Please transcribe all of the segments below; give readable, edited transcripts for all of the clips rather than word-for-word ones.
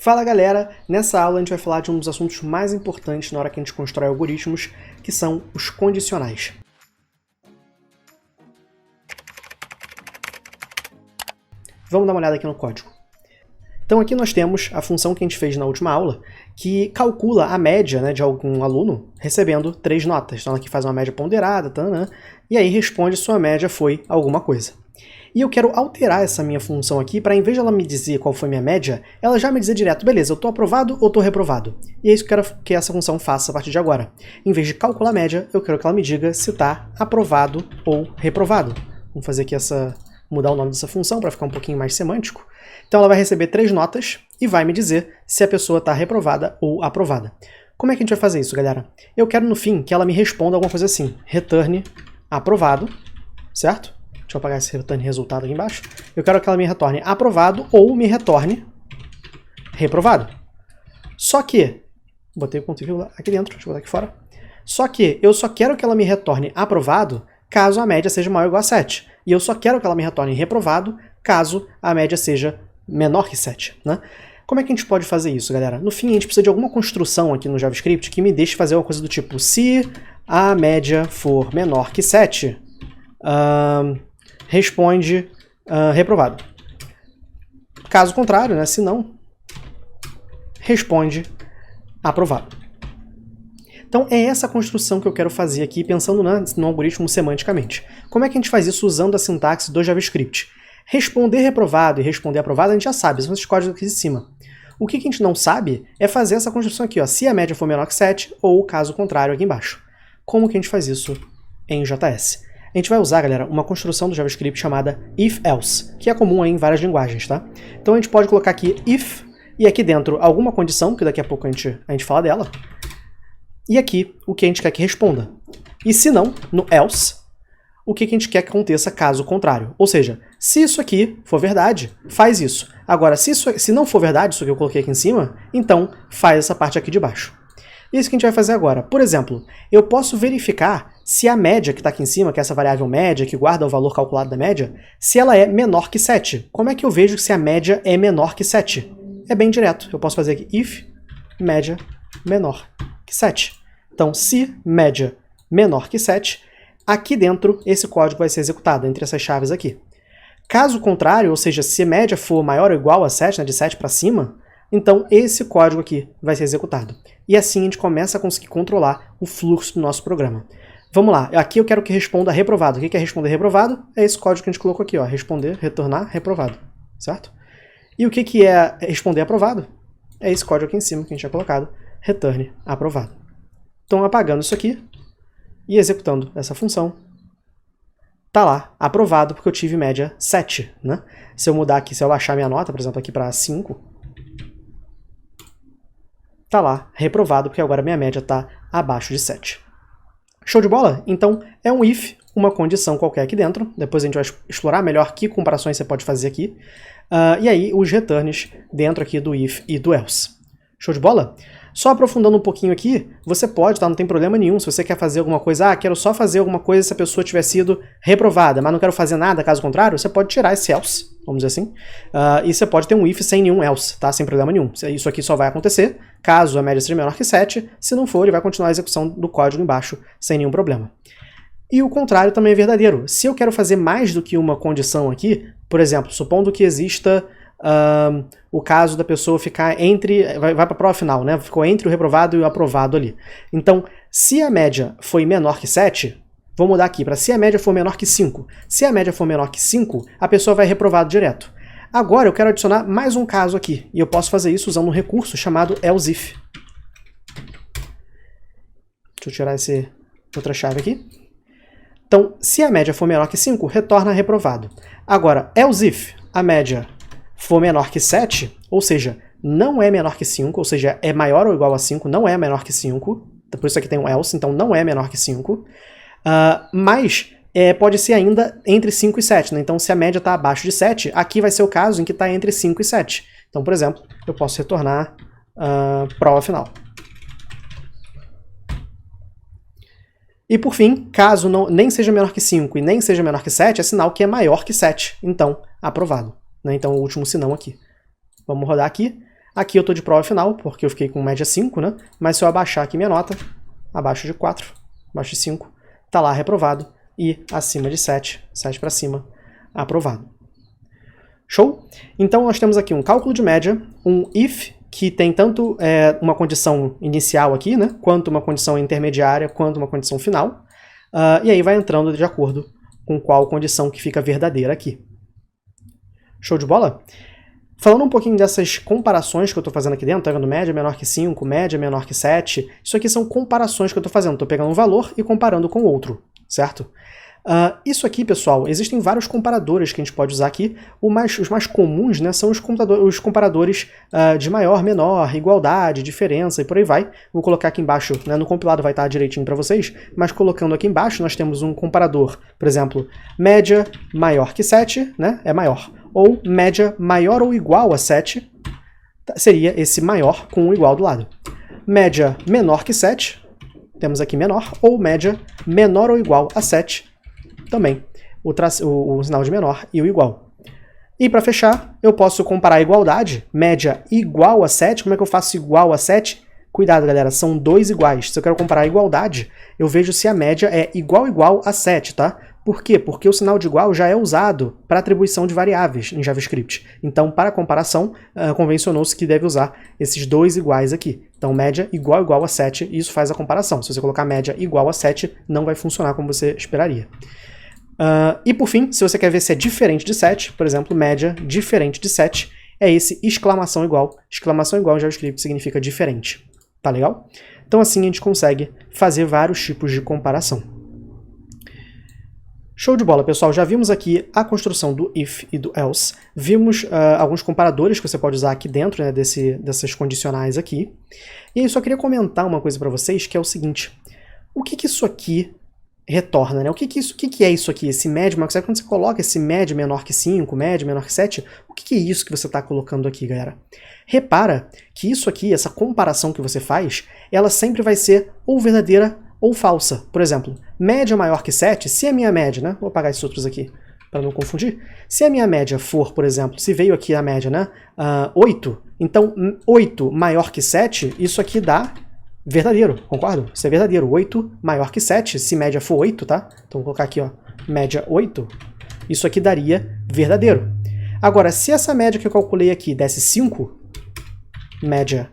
Fala galera, nessa aula a gente vai falar de um dos assuntos mais importantes na hora que a gente constrói algoritmos, que são os condicionais. Vamos dar uma olhada aqui no código. Então aqui nós temos a função que a gente fez na última aula, que calcula a média de algum aluno recebendo 3 notas. Então ela aqui faz uma média ponderada, e aí responde se sua média foi alguma coisa. E eu quero alterar essa minha função aqui para, em vez de ela me dizer qual foi minha média, ela já me dizer direto, beleza, eu estou aprovado ou estou reprovado. E é isso que eu quero que essa função faça a partir de agora. Em vez de calcular a média, eu quero que ela me diga se está aprovado ou reprovado. Vamos fazer aqui mudar o nome dessa função para ficar um pouquinho mais semântico. Então ela vai receber 3 notas e vai me dizer se a pessoa está reprovada ou aprovada. Como é que a gente vai fazer isso, galera? Eu quero, no fim, que ela me responda alguma coisa assim, return aprovado, certo? Deixa eu apagar esse return resultado aqui embaixo. Eu quero que ela me retorne aprovado ou me retorne reprovado. Só que, botei o ponto e vírgula aqui dentro, deixa eu botar aqui fora. Só que eu só quero que ela me retorne aprovado caso a média seja maior ou igual a 7. E eu só quero que ela me retorne reprovado caso a média seja menor que 7. Né? Como é que a gente pode fazer isso, galera? No fim, a gente precisa de alguma construção aqui no JavaScript que me deixe fazer uma coisa do tipo, se a média for menor que 7, responde reprovado. Caso contrário, né, se não, responde aprovado. Então é essa construção que eu quero fazer aqui, pensando no algoritmo semanticamente. Como é que a gente faz isso usando a sintaxe do JavaScript? Responder reprovado e responder aprovado a gente já sabe, são esses códigos aqui de cima. O que a gente não sabe é fazer essa construção aqui, ó, se a média for menor que 7 ou caso contrário aqui embaixo. Como que a gente faz isso em JS? A gente vai usar, galera, uma construção do JavaScript chamada if-else, que é comum aí em várias linguagens, tá? Então a gente pode colocar aqui if, e aqui dentro alguma condição, que daqui a pouco a gente fala dela, e aqui o que a gente quer que responda. E se não, no else, o que a gente quer que aconteça caso contrário. Ou seja, se isso aqui for verdade, faz isso. Agora, se não for verdade, isso que eu coloquei aqui em cima, então faz essa parte aqui de baixo. Isso que a gente vai fazer agora. Por exemplo, eu posso verificar se a média que está aqui em cima, que é essa variável média, que guarda o valor calculado da média, se ela é menor que 7. Como é que eu vejo se a média é menor que 7? É bem direto. Eu posso fazer aqui if média menor que 7. Então, se média menor que 7, aqui dentro esse código vai ser executado, entre essas chaves aqui. Caso contrário, ou seja, se a média for maior ou igual a 7, de 7 para cima, então esse código aqui vai ser executado. E assim a gente começa a conseguir controlar o fluxo do nosso programa. Vamos lá, aqui eu quero que responda reprovado. O que é responder reprovado? É esse código que a gente colocou aqui, ó, responder, retornar, reprovado, certo? E o que é responder aprovado? É esse código aqui em cima que a gente tinha colocado, return aprovado. Então apagando isso aqui e executando essa função, tá lá, aprovado, porque eu tive média 7, né? Se eu mudar aqui, se eu baixar minha nota, por exemplo, aqui para 5, tá lá, reprovado, porque agora minha média está abaixo de 7. Show de bola? Então, é um if, uma condição qualquer aqui dentro. Depois a gente vai explorar melhor que comparações você pode fazer aqui. E aí, os returns dentro aqui do if e do else. Show de bola? Só aprofundando um pouquinho aqui, você pode, tá? Não tem problema nenhum. Se você quer fazer alguma coisa, quero só fazer alguma coisa se a pessoa tiver sido reprovada, mas não quero fazer nada caso contrário, você pode tirar esse else, vamos dizer assim. E você pode ter um if sem nenhum else, tá? Sem problema nenhum. Isso aqui só vai acontecer caso a média seja menor que 7. Se não for, ele vai continuar a execução do código embaixo sem nenhum problema. E o contrário também é verdadeiro. Se eu quero fazer mais do que uma condição aqui, por exemplo, supondo que exista o caso da pessoa ficar entre, vai para a prova final, né? Ficou entre o reprovado e o aprovado ali. Então, se a média foi menor que 7, vou mudar aqui para se a média for menor que 5. Se a média for menor que 5, a pessoa vai reprovado direto. Agora eu quero adicionar mais um caso aqui, e eu posso fazer isso usando um recurso chamado else if. Deixa eu tirar essa outra chave aqui. Então, se a média for menor que 5, retorna reprovado. Agora, else if a média for menor que 7, ou seja, não é menor que 5, ou seja, é maior ou igual a 5, não é menor que 5, por isso aqui tem um else, então não é menor que 5, mas pode ser ainda entre 5 e 7, né? Então se a média está abaixo de 7, aqui vai ser o caso em que está entre 5 e 7. Então, por exemplo, eu posso retornar prova final. E por fim, caso nem seja menor que 5 e nem seja menor que 7, é sinal que é maior que 7, então aprovado. Né? Então o último senão aqui. Vamos rodar aqui. Aqui eu estou de prova final, porque eu fiquei com média 5, né? Mas se eu abaixar aqui minha nota, abaixo de 4, abaixo de 5, está lá reprovado, e acima de 7, 7 para cima, aprovado. Show? Então nós temos aqui um cálculo de média, um if, que tem tanto uma condição inicial aqui, né? Quanto uma condição intermediária, quanto uma condição final. E aí vai entrando de acordo com qual condição que fica verdadeira aqui. Show de bola? Falando um pouquinho dessas comparações que eu estou fazendo aqui dentro, tá vendo? Média menor que 5, média menor que 7. Isso aqui são comparações que eu estou fazendo. Estou pegando um valor e comparando com outro, certo? Isso aqui, pessoal, existem vários comparadores que a gente pode usar aqui. Os mais comuns, né, são os comparadores de maior, menor, igualdade, diferença e por aí vai. Vou colocar aqui embaixo, né, no compilado vai estar direitinho para vocês, mas colocando aqui embaixo nós temos um comparador, por exemplo, média maior que 7, né, é maior. Ou média maior ou igual a 7, seria esse maior com o igual do lado. Média menor que 7, temos aqui menor, ou média menor ou igual a 7, também o sinal de menor e o igual. E para fechar, eu posso comparar a igualdade, média igual a 7, como é que eu faço igual a 7? Cuidado, galera, são dois iguais. Se eu quero comparar a igualdade, eu vejo se a média é igual a 7, tá? Por quê? Porque o sinal de igual já é usado para atribuição de variáveis em JavaScript. Então, para comparação, convencionou-se que deve usar esses dois iguais aqui. Então, média igual a 7, e isso faz a comparação. Se você colocar média igual a 7, não vai funcionar como você esperaria. E por fim, se você quer ver se é diferente de 7, por exemplo, média diferente de 7, é esse exclamação igual. Exclamação igual em JavaScript significa diferente. Tá legal? Então assim a gente consegue fazer vários tipos de comparação. Show de bola, pessoal. Já vimos aqui a construção do if e do else. Vimos alguns comparadores que você pode usar aqui dentro, né, dessas condicionais aqui. E aí eu só queria comentar uma coisa para vocês, que é o seguinte. O que isso aqui retorna, né? O que é isso aqui? Esse médio menor que 7, quando você coloca esse médio menor que 5, médio menor que 7, o que é isso que você está colocando aqui, galera? Repara que isso aqui, essa comparação que você faz, ela sempre vai ser ou verdadeira ou falsa. Por exemplo, média maior que 7, se a minha média, né? Vou apagar esses outros aqui para não confundir. Se a minha média for, por exemplo, se veio aqui a média, né? 8, então 8 maior que 7, isso aqui dá verdadeiro, concordo? Isso é verdadeiro. 8 maior que 7, se média for 8, tá? Então vou colocar aqui, ó, média 8, isso aqui daria verdadeiro. Agora, se essa média que eu calculei aqui desse 5, média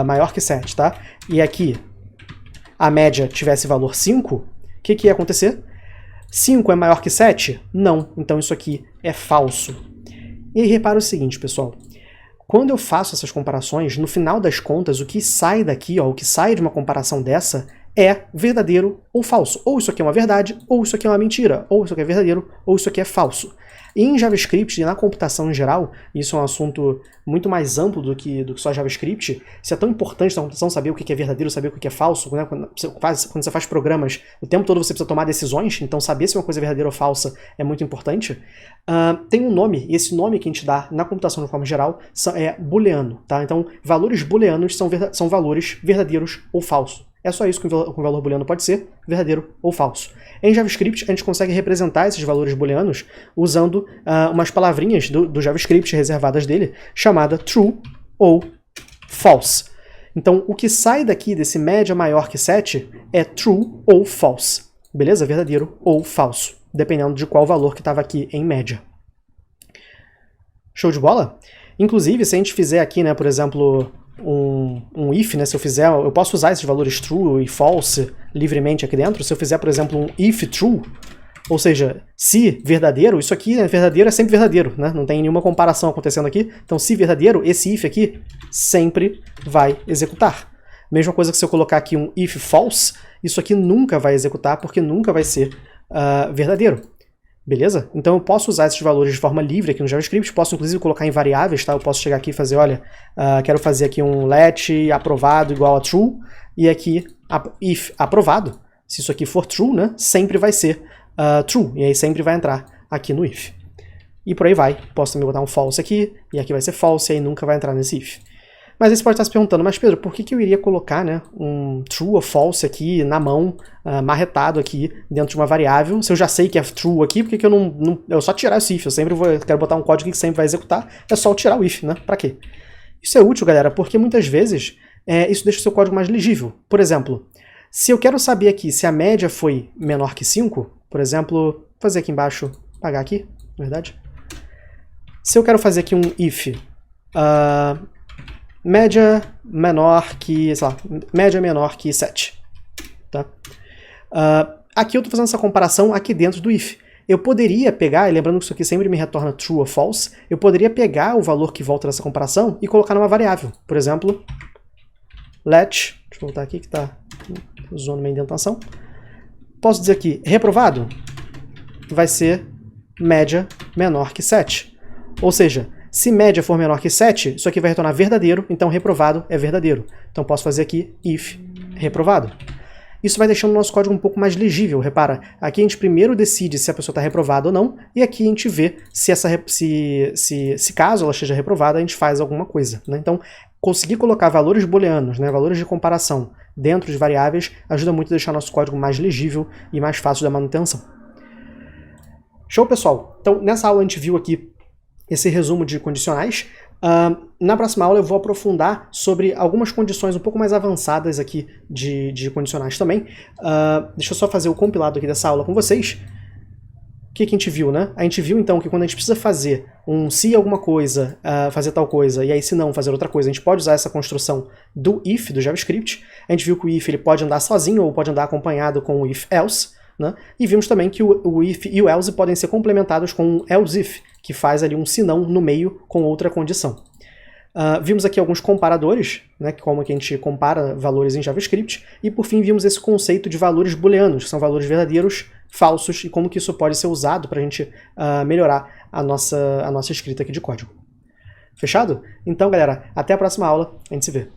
maior que 7, tá? E aqui a média tivesse valor 5, o que ia acontecer? 5 é maior que 7? Não. Então isso aqui é falso. E repara o seguinte, pessoal. Quando eu faço essas comparações, no final das contas, o que sai daqui, ó, o que sai de uma comparação dessa é verdadeiro ou falso. Ou isso aqui é uma verdade, ou isso aqui é uma mentira. Ou isso aqui é verdadeiro, ou isso aqui é falso. E em JavaScript e na computação em geral, isso é um assunto muito mais amplo do que só JavaScript, isso é tão importante na computação saber o que é verdadeiro, saber o que é falso, né? Quando você faz programas, o tempo todo você precisa tomar decisões, então saber se uma coisa é verdadeira ou falsa é muito importante. Tem um nome, e esse nome que a gente dá na computação de forma geral é booleano, tá? Então, valores booleanos são valores verdadeiros ou falsos. É só isso que um valor booleano pode ser, verdadeiro ou falso. Em JavaScript, a gente consegue representar esses valores booleanos usando umas palavrinhas do JavaScript reservadas dele, chamada true ou false. Então, o que sai daqui desse média maior que 7 é true ou false. Beleza? Verdadeiro ou falso, dependendo de qual valor que estava aqui em média. Show de bola? Inclusive, se a gente fizer aqui, né, por exemplo, um if, né, se eu fizer, eu posso usar esses valores true e false livremente aqui dentro. Se eu fizer, por exemplo, um if true, ou seja, se verdadeiro, isso aqui é verdadeiro, é sempre verdadeiro, né? Não tem nenhuma comparação acontecendo aqui. Então, se verdadeiro, esse if aqui sempre vai executar. Mesma coisa que se eu colocar aqui um if false, isso aqui nunca vai executar, porque nunca vai ser verdadeiro. Beleza? Então eu posso usar esses valores de forma livre aqui no JavaScript, posso inclusive colocar em variáveis, tá? Eu posso chegar aqui e fazer, olha, quero fazer aqui um let aprovado igual a true, e aqui if aprovado, se isso aqui for true, né, sempre vai ser true, e aí sempre vai entrar aqui no if. E por aí vai, posso também botar um false aqui, e aqui vai ser false, e aí nunca vai entrar nesse if. Mas aí você pode estar se perguntando, mas Pedro, por que eu iria colocar, né, um true ou false aqui na mão, marretado aqui dentro de uma variável, se eu já sei que é true aqui, por que eu só tirar esse if? Eu quero botar um código que sempre vai executar, é só eu tirar o if, né? Pra quê? Isso é útil, galera, porque muitas vezes isso deixa o seu código mais legível. Por exemplo, se eu quero saber aqui se a média foi menor que 5, por exemplo, vou fazer aqui embaixo, apagar aqui, na verdade. Se eu quero fazer aqui um if, média menor que, sei lá, média menor que 7. Tá? Aqui eu estou fazendo essa comparação aqui dentro do if. Eu poderia pegar, e lembrando que isso aqui sempre me retorna true ou false, eu poderia pegar o valor que volta dessa comparação e colocar numa variável. Por exemplo, let, deixa eu voltar aqui que está usando minha indentação. Posso dizer aqui, reprovado vai ser média menor que 7. Ou seja, se média for menor que 7, isso aqui vai retornar verdadeiro, então reprovado é verdadeiro. Então posso fazer aqui if reprovado. Isso vai deixando o nosso código um pouco mais legível. Repara, aqui a gente primeiro decide se a pessoa está reprovada ou não, e aqui a gente vê se caso ela esteja reprovada, a gente faz alguma coisa. Né? Então, conseguir colocar valores booleanos, né, valores de comparação, dentro de variáveis, ajuda muito a deixar nosso código mais legível e mais fácil da manutenção. Show, pessoal? Então, nessa aula a gente viu aqui esse resumo de condicionais. Na próxima aula eu vou aprofundar sobre algumas condições um pouco mais avançadas aqui de condicionais também. Deixa eu só fazer o compilado aqui dessa aula com vocês. O que a gente viu, né? A gente viu então que quando a gente precisa fazer um se alguma coisa, fazer tal coisa, e aí se não fazer outra coisa, a gente pode usar essa construção do if, do JavaScript. A gente viu que o if ele pode andar sozinho ou pode andar acompanhado com o if-else. Né? E vimos também que o if e o else podem ser complementados com um else if, que faz ali um senão no meio com outra condição. Vimos aqui alguns comparadores, né, como que a gente compara valores em JavaScript, e por fim vimos esse conceito de valores booleanos, que são valores verdadeiros, falsos, e como que isso pode ser usado para a gente melhorar a nossa escrita aqui de código. Fechado? Então, galera, até a próxima aula, a gente se vê.